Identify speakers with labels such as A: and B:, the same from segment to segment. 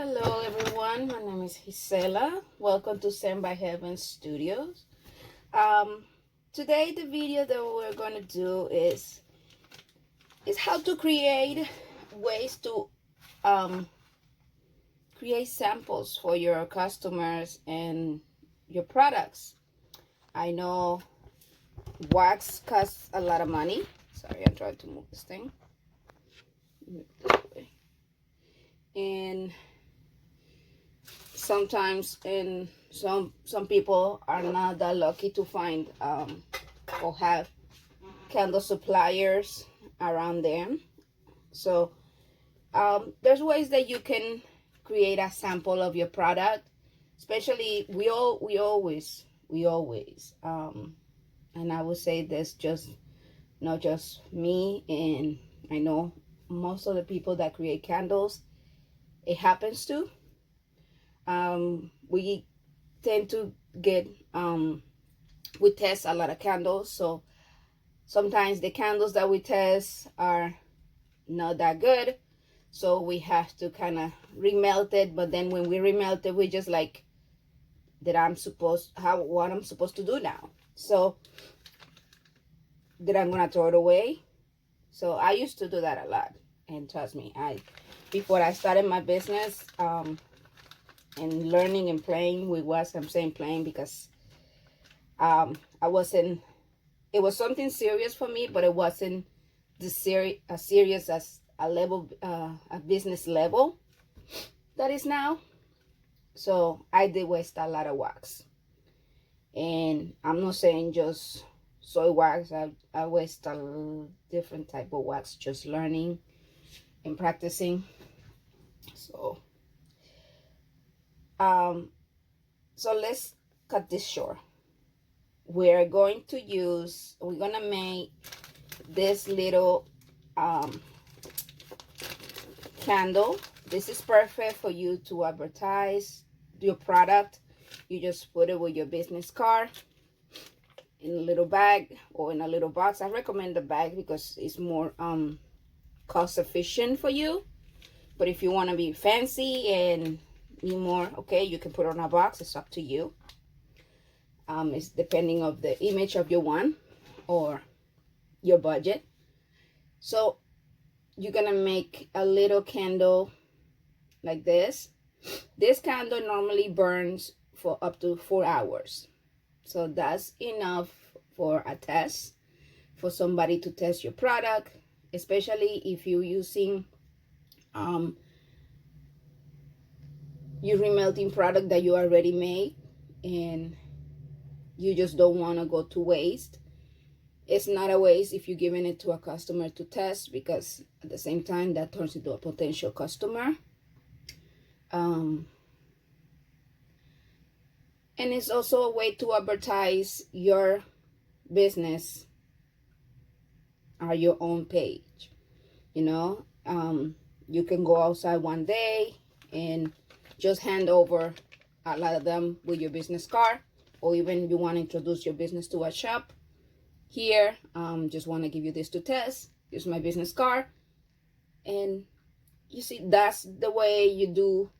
A: Hello everyone, my name is Gisela. Welcome to Send by Heaven Studios. Um, Today the video that we're going to do is how to create ways to create samples for your customers and your products. I know wax costs a lot of money. Sorry, I'm trying to move this thing. This way. And sometimes some people are not that lucky to find or have candle suppliers around them. So there's ways that you can create a sample of your product, especially we always and I would say this just not just me, and I know most of the people that create candles, it happens to. We tend to get we test a lot of candles, so sometimes the candles that we test are not that good, so we have to kind of remelt it. But then when we remelt it, we just like what I'm supposed to do now. So that I'm gonna throw it away. So I used to do that a lot, and trust me, before I started my business and learning and playing with wax, I'm saying playing because I wasn't, it was something serious for me, but it wasn't as serious as a level, a business level that is now. So I did waste a lot of wax, and I'm not saying just soy wax. I waste a different type of wax, just learning and practicing. So so let's cut this short. We're going to make this little candle. This is perfect for you to advertise your product. You just put it with your business card in a little bag or in a little box. I recommend the bag because it's more cost efficient for you. But if you want to be fancy and be more, okay, you can put it on a box. It's up to you. It's depending of the image of your one or your budget. So you're gonna make a little candle like this. This candle normally burns for up to 4 hours. So that's enough for a test, for somebody to test your product, especially if you're using your remelting product that you already made and you just don't want to go to waste. It's not a waste if you're giving it to a customer to test, because at the same time that turns into a potential customer. And it's also a way to advertise your business or your own page. You know, you can go outside one day and just hand over a lot of them with your business card, or even you want to introduce your business to a shop. Here, just want to give you this to test. Here's my business card. And you see, that's the way you do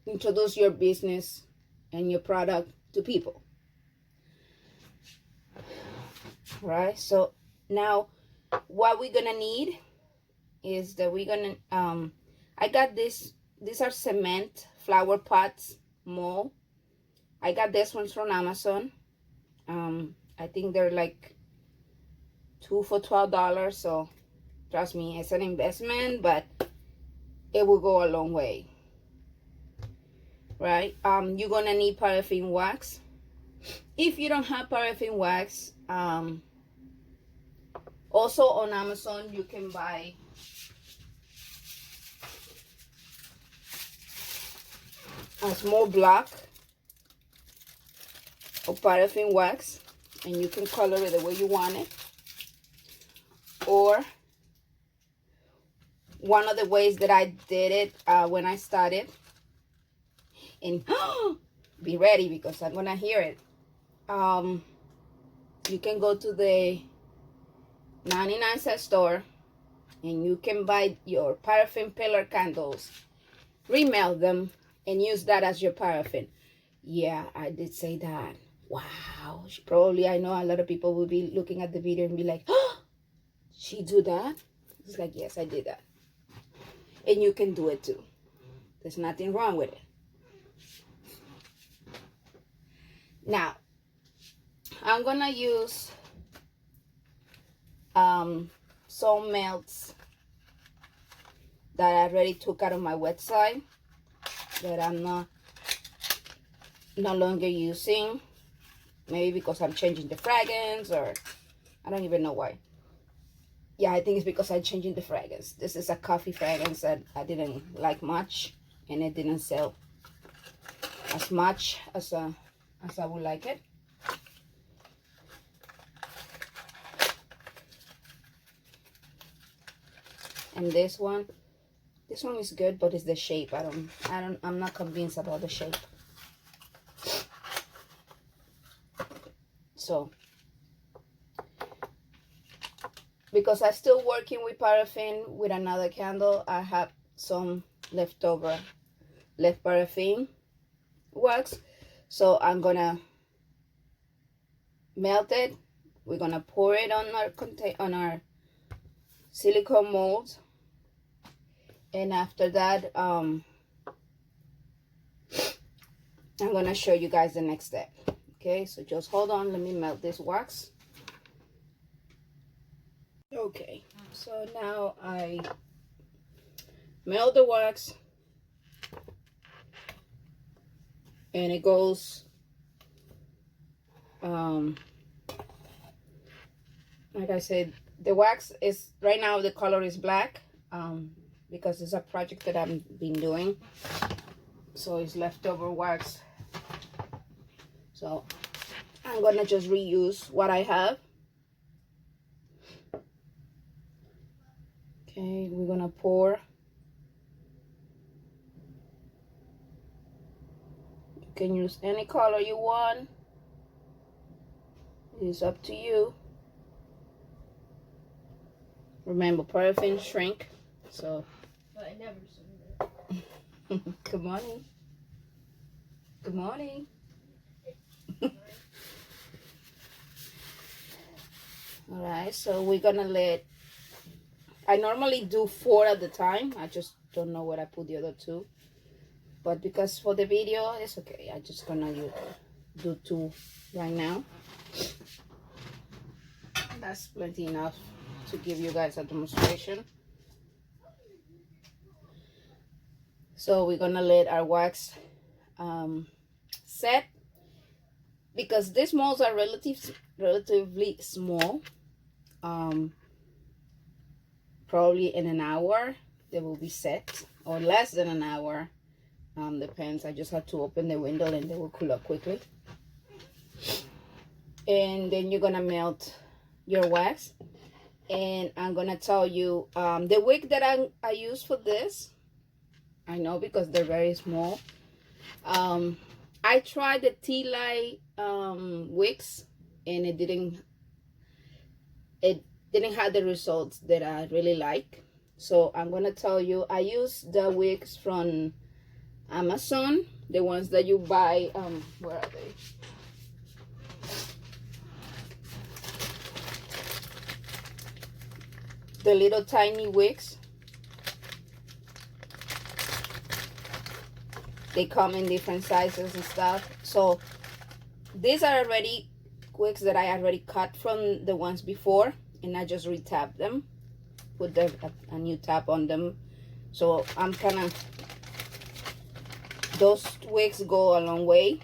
A: introduce your business and your product to people. Right? So now what we're gonna need is that we're gonna I got these are cement flower pots mold. I got this ones from Amazon. I think they're like 2 for $12. So trust me, it's an investment, but it will go a long way. Right? You're gonna need paraffin wax. If you don't have paraffin wax, also on Amazon you can buy a small block of paraffin wax, and you can color it the way you want it. Or one of the ways that I did it when I started, and be ready because I'm gonna hear it. You can go to the 99-cent store and you can buy your paraffin pillar candles, remelt them, and use that as your paraffin. Yeah, I did say that. Wow. Probably, I know a lot of people will be looking at the video and be like, oh, she do that? It's like, yes, I did that. And you can do it too. There's nothing wrong with it. Now, I'm gonna use some melts that I already took out of my wet side that I'm no longer using. Maybe because I'm changing the fragrance, or I don't even know why. Yeah, I think it's because I'm changing the fragrance. This is a coffee fragrance that I didn't like much, and it didn't sell as much as I would like it. And this one is good, but it's the shape. I'm not convinced about the shape. So, because I'm still working with paraffin with another candle, I have some left paraffin wax. So I'm gonna melt it. We're gonna pour it on our silicone molds, and after that, I'm gonna show you guys the next step. Okay, so just hold on. Let me melt this wax. Okay, so now I melt the wax, and it goes like I said, the wax is right now, the color is black because it's a project that I've been doing, so it's leftover wax. So I'm gonna just reuse what I have. Okay, we're gonna pour. You can use any color you want. It's up to you. Remember, paraffin shrink, so.
B: But I never saw that.
A: Good morning. Good morning. All right, so we're gonna let. I normally do 4 at the time. I just don't know where I put the other 2, but because for the video, it's okay. I'm just gonna do 2 right now. That's plenty enough to give you guys a demonstration. So we're gonna let our wax set, because these molds are relatively small. Probably in an hour they will be set, or less than an hour, depends. I just have to open the window and they will cool up quickly. And then you're gonna melt your wax, and I'm gonna tell you the wick that I use for this. I know because they're very small. I tried the tea light wicks, and it didn't have the results that I really like. So I'm gonna tell you, I use the wicks from Amazon, the ones that you buy. Where are they? The little tiny wicks. They come in different sizes and stuff. So these are already wicks that I already cut from the ones before, and I just retap them, put a new tap on them. So I'm those wicks go a long way,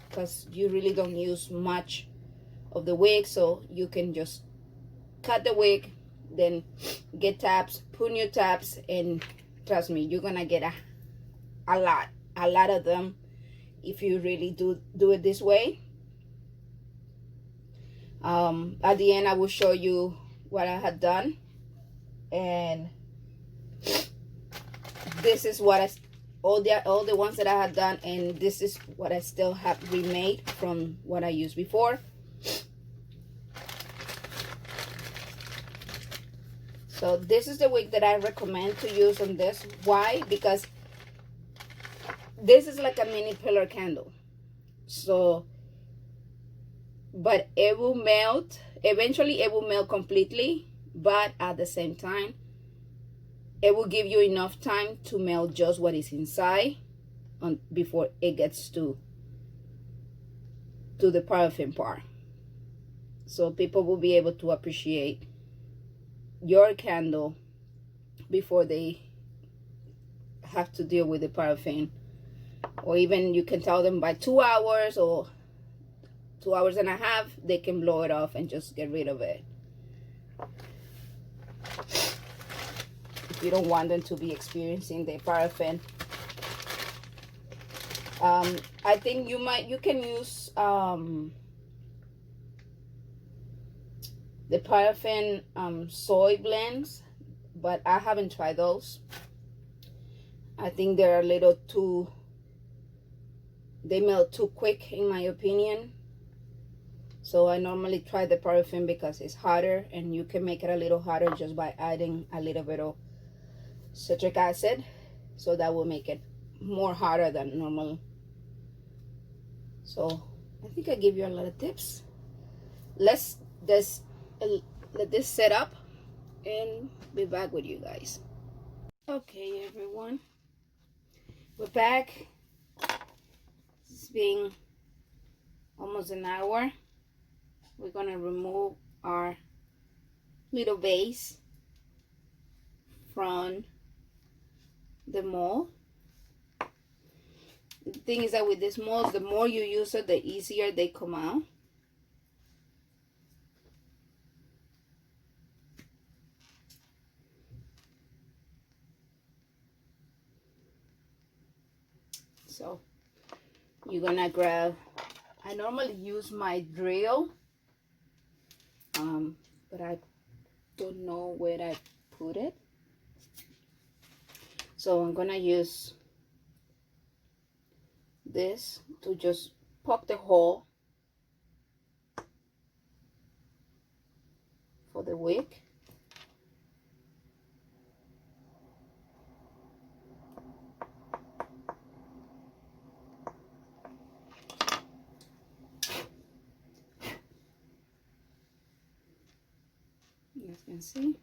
A: because you really don't use much of the wig, so you can just cut the wig, then get taps, put new taps, and trust me, you're gonna get a lot of them if you really do it this way. At the end, I will show you what I had done, and this is what all the ones that I had done, and this is what I still have remade from what I used before. So this is the wick that I recommend to use on this. Why? Because this is like a mini pillar candle. So, but it will melt. Eventually it will melt completely, but at the same time, it will give you enough time to melt just what is inside before it gets to the paraffin part. So people will be able to appreciate your candle before they have to deal with the paraffin. Or even you can tell them by 2 hours or 2 hours and a half, they can blow it off and just get rid of it. If you don't want them to be experiencing the paraffin. I think you can use the paraffin soy blends, but I haven't tried those. I think they're a little too, they melt too quick in my opinion. So I normally try the paraffin because it's hotter, and you can make it a little hotter just by adding a little bit of citric acid. So that will make it more hotter than normal. So I think I give you a lot of tips. Let this set up and be back with you guys. Okay, everyone, we're back. It's been almost an hour. We're gonna remove our little vase from the mold. The thing is that with these molds, the more you use it, the easier they come out. So you're gonna grab, I normally use my drill, but I don't know where I put it. So I'm gonna use this to just poke the hole for the wick. You guys can see.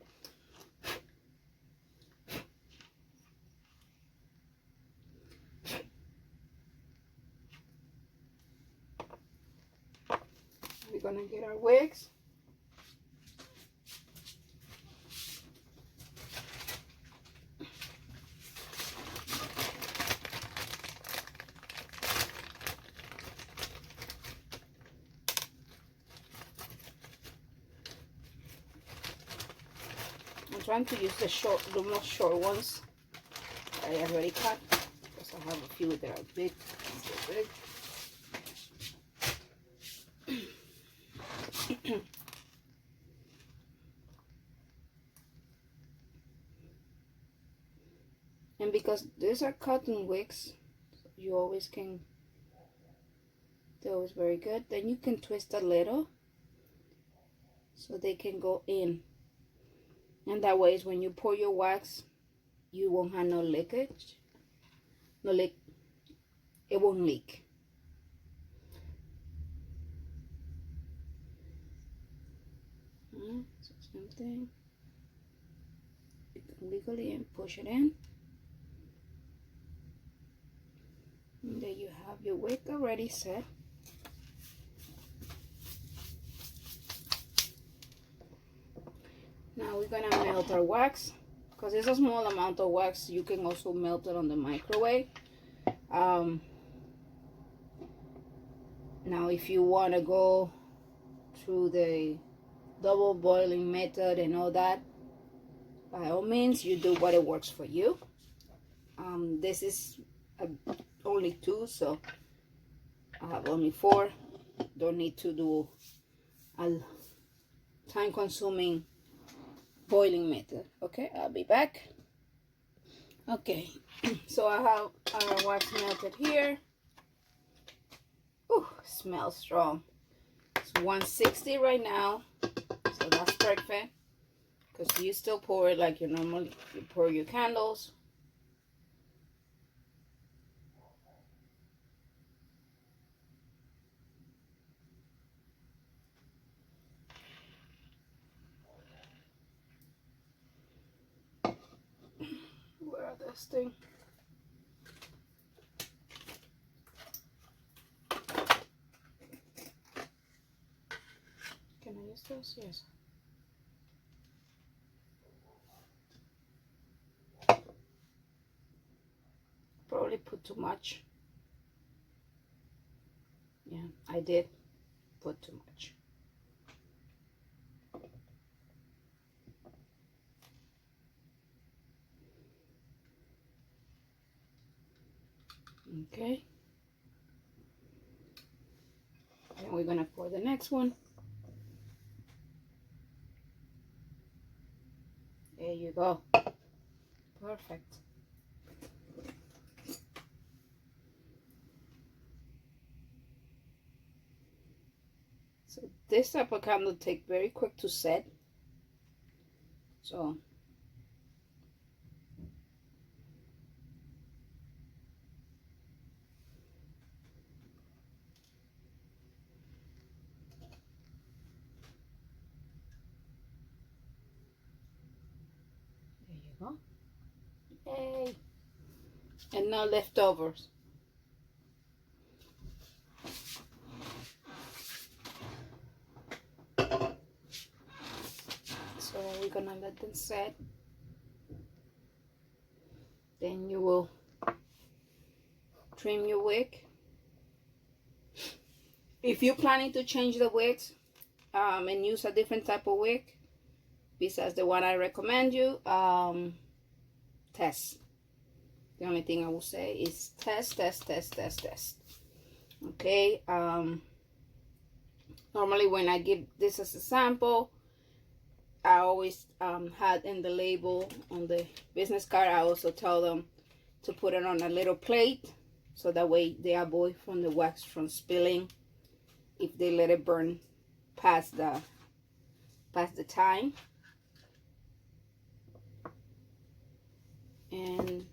A: We're gonna get our wicks. I'm trying to use the most short ones I already cut, because I have a few that are big. And because these are cotton wicks, you always can, they're always very good. Then you can twist a little so they can go in. And that way, when you pour your wax, you won't have no leakage. No leak. It won't leak. So same thing. You can wiggle it and push it in. And there you have your wick already set. Now we're gonna melt our wax. Because it's a small amount of wax, you can also melt it on the microwave. Now if you want to go through the double boiling method and all that, by all means, you do what works for you. This is only 2, so I have only 4. Don't need to do a time-consuming boiling method. Okay, I'll be back. Okay, so I have our wax melted here. Ooh, smells strong. It's 160 right now, so that's perfect. because you still pour it like you normally pour your candles. Where are this thing? Can I use this? Yes. Probably put too much. Yeah, I did put too much. Okay. And we're gonna pour the next one. There you go. Perfect. So this type of candle take very quick to set. So there you go. Yay. And no leftovers. So we're gonna let them set. Then you will trim your wick. If you're planning to change the wicks and use a different type of wick besides the one I recommend you, test. The only thing I will say is test. Okay. Normally when I give this as a sample, I always had in the label on the business card, I also tell them to put it on a little plate so that way they avoid from the wax from spilling if they let it burn past the time. And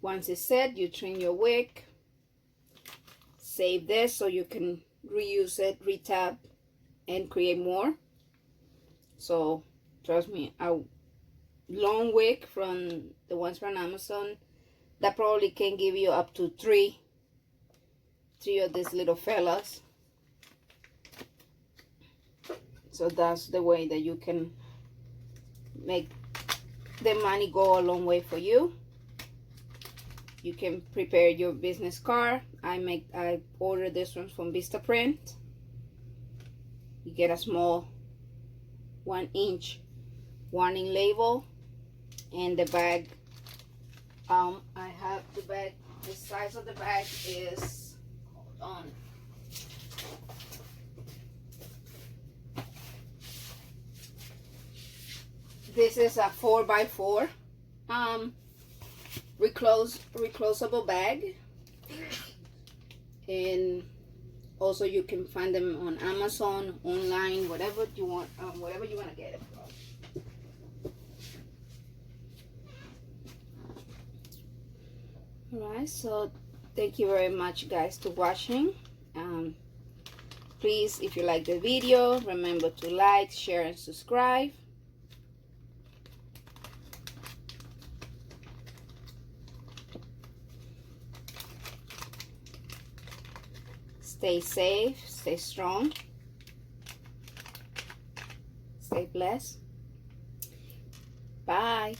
A: once it's set, you trim your wick, save this so you can reuse it, retap, and create more. So trust me, a long wick from the ones from Amazon, that probably can give you up to three of these little fellas. So that's the way that you can make the money go a long way for you. You can prepare your business card. I ordered this one from Vistaprint. You get a small 1-inch warning label, and the bag, I have the bag, the size of the bag is, hold on, this is a 4x4 reclosable bag, and also you can find them on Amazon, online, whatever you want to get it from. Alright, so thank you very much guys for watching. Please, if you like the video, remember to like, share, and subscribe. Stay safe, stay strong, stay blessed. Bye.